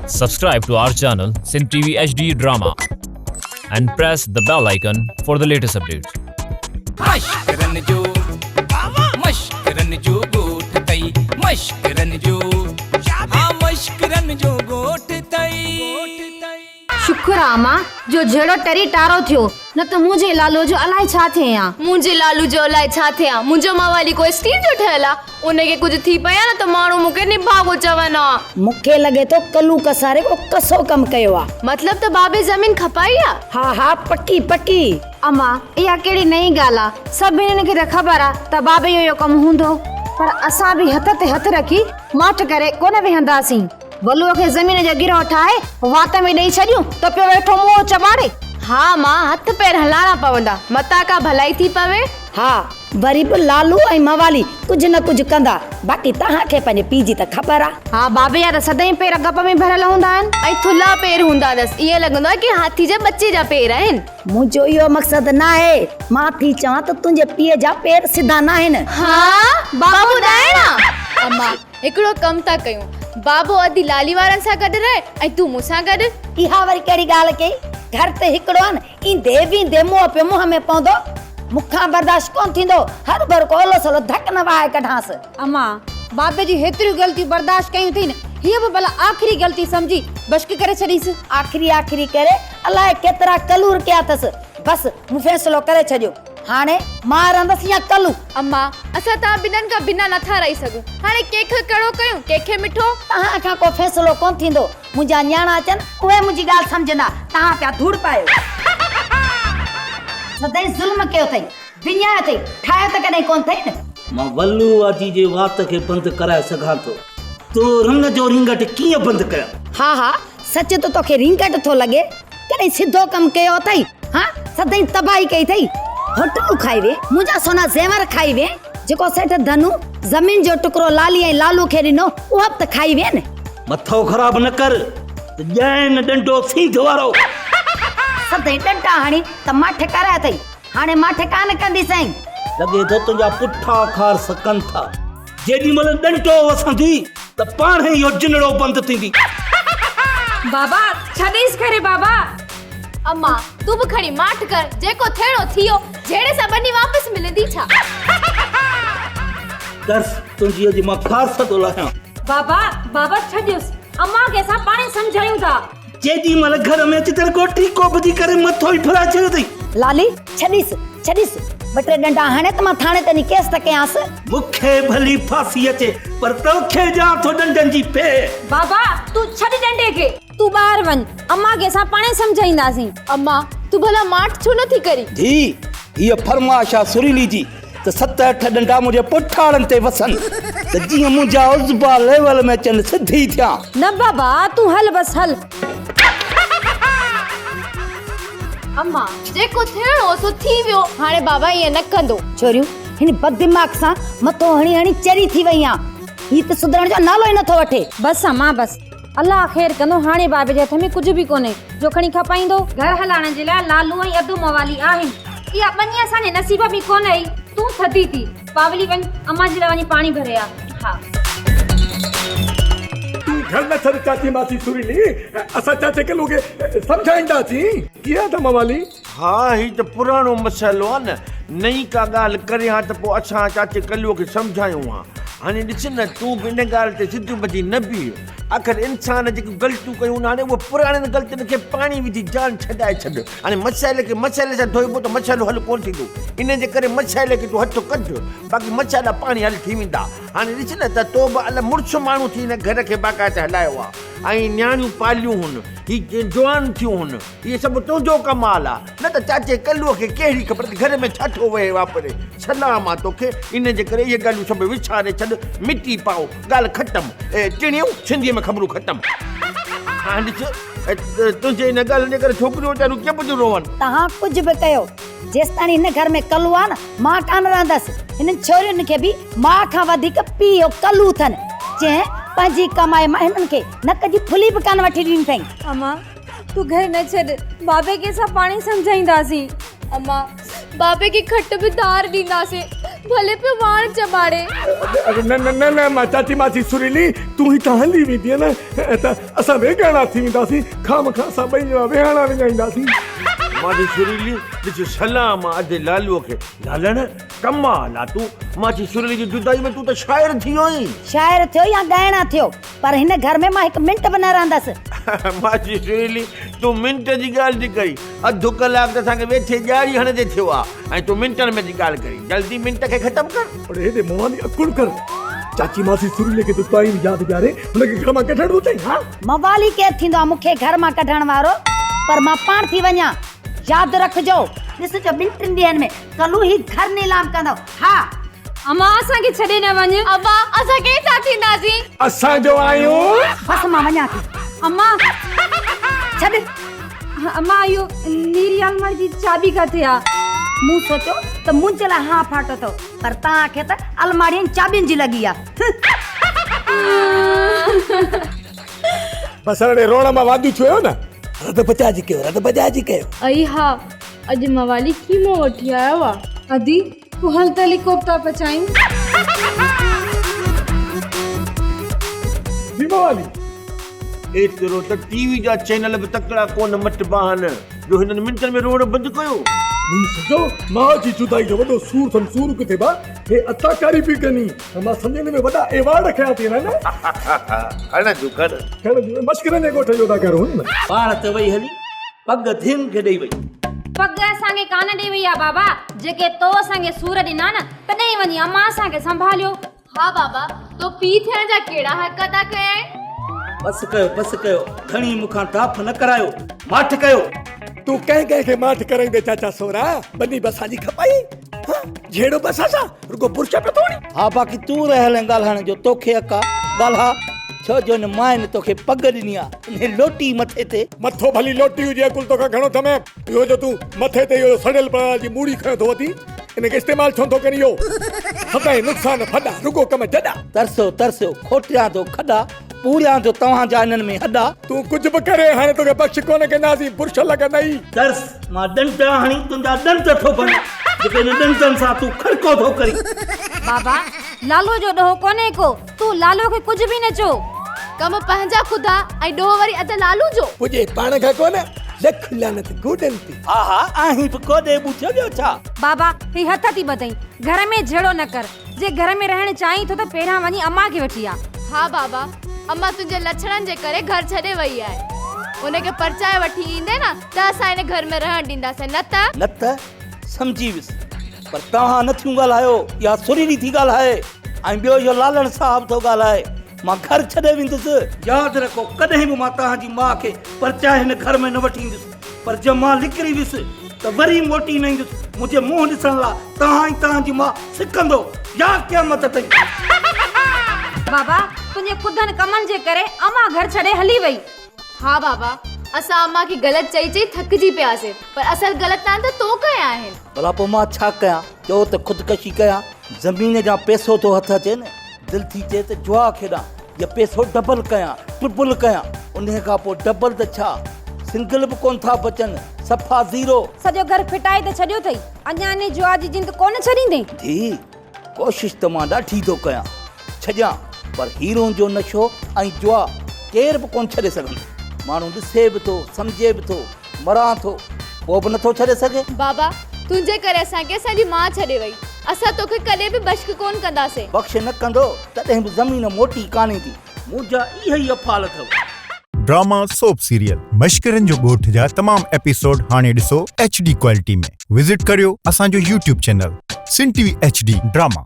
Subscribe to our channel Sin TV HD Drama and press the bell icon for the latest updates. मश्करन जो गोठ तई मश्करन जो गोठ तई शुक्र आ मां जो जड़ो टरी टारो थियो न त मुझे लालो जो अलाए छा थे या मुझे लालू जो अलाए छा थे या मुझो मावाली को स्टील जो ठहला उन्हें के कुछ थी पया न तो माणू मुके निभागो चवना मुखे लगे तो कलू कसारे को कसो कम कयो आ मतलब तो बाबे जमीन खपाईया हा पक्की पक्की अम्मा या केड़ी नई गाला सब इन्हनि खे त ख़बर आ त बाबे यो कम हुंदो पर असा भी हथ ते हथ रखी माठ करे कोन वेहंदासी वलुओ खे जमीन जो गिरो ठाए वात में ॾेई छॾियूं त पियो वेठो मुंह चबाड़े हाँ मां हथ पैर हलाना पवंदा मता का भलाई थी पवे हा वरी भी लालू ऐं मवाली कुछ न कुछ कंदा बाकी तहां खे पंहिंजे पी जी त ख़बर आ हा बाबे या त सदाई पेर गप में भरल हूंदा आहिनि ऐं थुला पैर हूंदा दस ये लगंदो कि हाथी जे बच्चे जा पैर आहिनि मुंहिंजो इहो मक़सद न आहे मां थी चवां त तुंहिंजे पीउ जा पेर सिधा न आहिनि हाँ बाबू ॿुधाइणा अम्मा हिकिड़ो कम था कयूं बाबू अधी लाली वारनि सां गॾु रहे ऐं तूं मूंसां गॾु इहा वरी कहिड़ी ॻाल्हि कई घर ते हिकिड़ो आहिनि ईंदे वेंदे मुंहं पे मुंहं में पवंदो मुखां बर्दाश्त कोन थींदो हर भर को ओलो सलो धक न वाहे कढांसि अम्मा बाबे जी हेतिरियूं ग़लतियूं बर्दाश्त कयूं थी न हीअ भी भला आखिरी गलती समझी बश्क करे छॾीसि आखिरी करे अलाए केतिरा कलूर कया अथसि बस मूं फ़ैसिलो करे छॾियो हाणे मां रहंदसि या कलू अम्मा असां तव्हां ॿिन्हिनि खां बिना नथा रही सघूं हाणे कंहिंखे कहिड़ो कयूं कंहिंखे मिठो तव्हां खां को फ़ैसिलो कोन थींदो मुंहिंजा न्याणा अचनि उहे मुंहिंजी ॻाल्हि सम्झंदा तव्हां पिया धूड़ पायो सदाई ज़ुल्म कयो अथई विञायो अथई ठाहियो त कॾहिं कोन अथई न मां वल्लू आजी जे वात खे बंदि कराए सघां थो तो रंग जो रिंगट कीअं बंदि कयां हा सच तो तोखे रिंगट थो लॻे कॾहिं सिधो कमु कयो अथई हा सदाई तबाही कई अथई होटलूं खाई वे मुंहिंजा सोना ज़ेवर खाई वे जेको सेठ धनु ज़मीन जो टुकड़ो लाली ऐं लालू खे ॾिनो उहो बि त खाई वे न मथो ख़राब न कर ॼाइन डंडो सीधो वारो सदाई डंडा हणी त माठे कराया अथई हाणे माठे कान कंदी साईं लॻे थो तुंहिंजा पुठा खार सकनि था जेॾी महिल डंडो वसंदी त पाण ई इहो जिनड़ो बंदि थींदी बाबा छॾीस करे बाबा अम्मा तू भी खड़ी माठ कर जेको थेड़ो थियो जेड़े सा बनी वापस मिलंदी छा दस तुंहिंजी अॼु मां खार थो लाहियां बाबा छॾियोस अम्मा के असां पाणे समझायूं था जेॾी महिल घर में अची तेरे गोठी को ॿधी करे मथो ई फिराए छॾियो अथई लाली छॾीस ॿ टे डंडा हाणे त मां थाणे ते केस त कयांसि मूंखे भली फांसी अचे पर तोखे ॼां थो डंडनि जी पे बाबा तू छॾ डंडे के तू ॿाहिरि वञ अम्मा के असां पाणे समझाईंदासीं अम्मा तू भला माठ छो नथी करी धी हीअ फरमाइश आहे सुरीली जी त 7-8 डंडा मुंहिंजे पुठाड़नि ते वसनि त जीअं मुंहिंजा उज़बा लेवल में अचनि सिधी थियां न बाबा तू हल बस हल अम्मा जेको थियणो सो थी वियो हाणे बाबा ये न कंदो छोरियूं हिन बददिमाग सां मथो हणी चरी थी वई आ ही त सुधरण जो नालो ई नथो वठे बस अम्मा बस अल्लाह ख़ैर कंदो हाणे बाबे जे हथ में कुछ भी कोने जो खणी खपाईंदो घर हलाइण जे लाइ लालू ऐं अदू मवाली आहिनि इहा बनी असांजे नसीब भी कोन आई तू थदी थी पावली वञ अम्मा जे लाइ वञी पाणी भरे आ हा घर में सर चाची मासी सुरीली असा चाचे के लोग समझाइंदा थी किया था मवाली हाँ ही तो पुरानो मसलो है न नई का गाल करे हाँ तो पो अच्छा चाचे कलियो के समझायूं हाँ हाने ॾिस न तूं बि इन ॻाल्हि ते सिधो बची न बीह आख़िर इंसान जेके ग़लतियूं कयूं हाणे उहे पुराणियुनि ग़लतियुनि खे पाणी विझी जान छॾाए छॾ हाणे मसाइले सां धोइबो त मसाइलो हल कोन थींदो इन जे करे मसाइले खे तूं हथु कढ बाक़ी मसाइला पाणी हल थी वेंदा हाणे ॾिस न त तो बि अलाए मुड़ुसु माण्हू थी हिन घर खे बाक़ाइदा हलायो आहे ऐं न्याणियूं पालियूं हुन ही जवान थियूं हुन इहे सभु तुंहिंजो कमाल आहे न त चाचे कल्लूअ खे कहिड़ी ख़बर घर में छा थो वहे वापरे सलाम आहे तोखे इन जे करे इहे ॻाल्हियूं सभु विछारे छॾ मिटी पाओ ॻाल्हि ख़तमु टिणियूं सिंधीअ में ख़बरूं ख़तमु हाणे ॾिस तुंहिंजे इन ॻाल्हि जे करे छोकिरियूं वीचारियूं कीअं पियूं रोवनि तव्हां कुझु बि कयो जेसिताईं हिन घर में कलू आहे न मां कान रहंदसि हिननि छोरियुनि खे बि मां खां वधीक पीउ कलू अथनि जंहिं पंहिंजी कमाई मां हिननि खे नक जी फुली बि कान वठी ॾिनी अथई अम्मा तू घर न छॾ बाबे के असां पाणे समझाईंदासीं अम्मा बाबे की खट भी धार ॾींदासीं भले पे वाण चबाड़े। अरे न न न न मां चाची मासी सुरीली तू ही त हली वेंदी न त असां वेगाणा थी वेंदासीं खामखा असां ॿई ॼणा वेहाणा विञाईंदासीं। माजी सुरीली ॾिस सलाम अधे लालूअ खे लालण कमाल आहे तूं माजी सुरीली जी जुदाई में तूं त शाइर थी वई। शाइर थियो या ॻाइणा थियो पर हिन घर में मां हिकु मिंट बि न रहंदसि। माजी सुरीली तूं मिंट जी ॻाल्हि थी कई अधु कलाक त असांखे वेठे ॼारी हणंदे थियो आहे ऐं तूं मिंटनि में थी ॻाल्हि करी जल्दी मिंट खे ख़तमु कर। अरे हेॾे मुंहं जी अकुड़ कर चाची मासी सुरीली खे तूं ताईं यादि ॾियारे हुनखे घर मां कढण थो चईं। हा मवाली केरु थींदो आहे मूंखे घर मां कढण वारो पर मां पाण थी वञा। यादि रखजो ॾिसजो 2-3 ॾींहंनि में कलू ही घर नीलाम कंदो। हा अम्मा असांखे छॾे न वञ। अब्बा असां के छा थींदासीं? असां जो आहियूं बस मां वञा थी। अम्मा छॾ अम्मा इहो नीरी अलमारी जी चाबी किथे आहे? मूं सोचो त मुंहिंजे लाइ हा फाटो अथव पर तव्हांखे त अलमारियुनि चाबियुनि जी लॻी आहे। बसि हाणे रोण मां वादियूं थियो न रद बजाजी कयो। अई हा अॼु मवाली कीमो वठी आयो आहे। अदी तूं हल त हेलीकॉप्टर पचायूं। सीमा वाली एतिरो त टीवी जा चैनल बि तकड़ा कोन मटबा आहिनि जो हिननि मिंटनि में रोड बंदि कयो। नी सजो मां जी जुदाई जो वॾो सूर किथे बा हे अताकारी पई कनी मां सम्झे में वॾा एवार्ड खया थी न हण जू कर मश्करनि जे ॻोठ जो था करूं न। पाण त वई हली पग थिन खे ॾेई वई। पग असांखे कान ॾेई वई आहे बाबा जेके तो असांखे सूर ॾिना न तॾहिं वञी अम्मा असांखे संभालियो। हा बाबा तो पी थियण जा कहिड़ा हक़ अदा कया आहिनि? बस कयो घणी मूंखां टाफ न करायो माठ कयो। तू कंहिं खे माठ कराईंदे चाचा सोरा बनी बस असांजी खपाई जहिड़ो बस असां रुगो पुरुष पे थोड़ी। हा बाक़ी तूं रहल ॻाल्हाइण जो तोखे अका ॻाल्हा छो जो न मां तोखे पग ॾिनी आहे लोटी मथे ते मथो भली लोटी हुजे कुल तोखां घणो थमे इहो जो तूं मथे ते इहो सड़ियल पड़ा जी मूड़ी खयो थो वठी इनखे इस्तेमाल छो थो करी इहो सदाईं नुक़सान फॾा रुगो कम जॾा। तरसियो खोटियां तो खॾा पूरियां जो तव्हांजा इन्हनि में हॾा। तूं कुझु बि करे हाणे तोखे बख़्श कोन कंदासीं पुरुष लॻंदई। तरस मां ॾंड हणी तुंहिंजा ॾंड थो बण जेके इन ॾंडनि सां तूं खड़को थो करी। बाबा लालो जो ॾोहो कोन्हे को तूं लालो खे कुझु बि न चओ। कम पंहिंजा ख़ुदा ऐं ॾोह वरी अध लालू जो पुॼे पाण खां कोन लख लानत गोॾनि ते। हा आहीं बि कोॾे ॿुधियो ॿियो छा। बाबा ही हथ थी ॿधई घर में झेड़ो न कर जे घर में रहण चाहीं थो त पहिरां वञी अम्मा खे वठी आ। हा बाबा अम्मा तुंहिंजे लछणनि जे करे घर छॾे वई आहे उनखे परचाए वठी ईंदे न त असां हिन घर में रहण ॾींदासीं न त सम्झी वियुसि पर तव्हां नथियूं ॻाल्हायो या सुरीली थी ॻाल्हाए ऐं ॿियो इहो लालण साहब थो ॻाल्हाए मां घर छॾे वेंदुसि। यादि रखो कॾहिं बि मां तव्हांजी माउ खे परचाए हिन घर में न वठी ईंदुसि पर जब मां निकिरी वियुसि त वरी मोटी न ईंदुसि मुंहिंजे मुंहुं ॾिसण लाइ तव्हां ई तव्हांजी माउ सिकंदो या क़यामत ताईं। बाबा तुंहिंजे ख़ुदनि कमनि जे करे अम्मा घर छॾे हली वई। हा बाबा असां अम्मा खे ग़लति चई थकिजी पियासीं पर असल ग़लति त तो कया आहिनि। भला पोइ मां छा कयां चओ त ख़ुदकशी कयां ज़मीन जा पैसो थो हथ अचे न दिलि थी चए त जुआ खेॾां या पैसो डबल कयां ट्रिपल कयां उन खां पोइ डबल त छा सिंगल बि कोन था बचनि सफ़ा ज़ीरो। सॼो घर फिटाए त छॾियो अथई अञा ने जुआ जी जिंद कोन छॾींदे। धी कोशिशि त मां ॾाढी थो कयां छॾियां पर हीरो जो नशो ऐं जुआ केरु बि कोन छॾे सघंदो। माण्हू ॾिसे बि थो सम्झे बि थो मरां थो पोइ बि नथो छॾे सघे। बाबा तुंहिंजे करे असांखे असांजी माउ छॾे वई असां तोखे कॾहिं बि बश्क कोन कंदासीं। बख़्श न कंदो तॾहिं बि ज़मीन मोटी कान्हे थी मुंहिंजा इहा ई अफ़ाल अथव। ड्रामा सोप सीरियल मश्करनि जो ॻोठ जा तमाम एपिसोड हाणे ॾिसो HD क्वालिटी में विज़िट करियो असांजो YouTube चैनल सिन TV HD ड्रामा।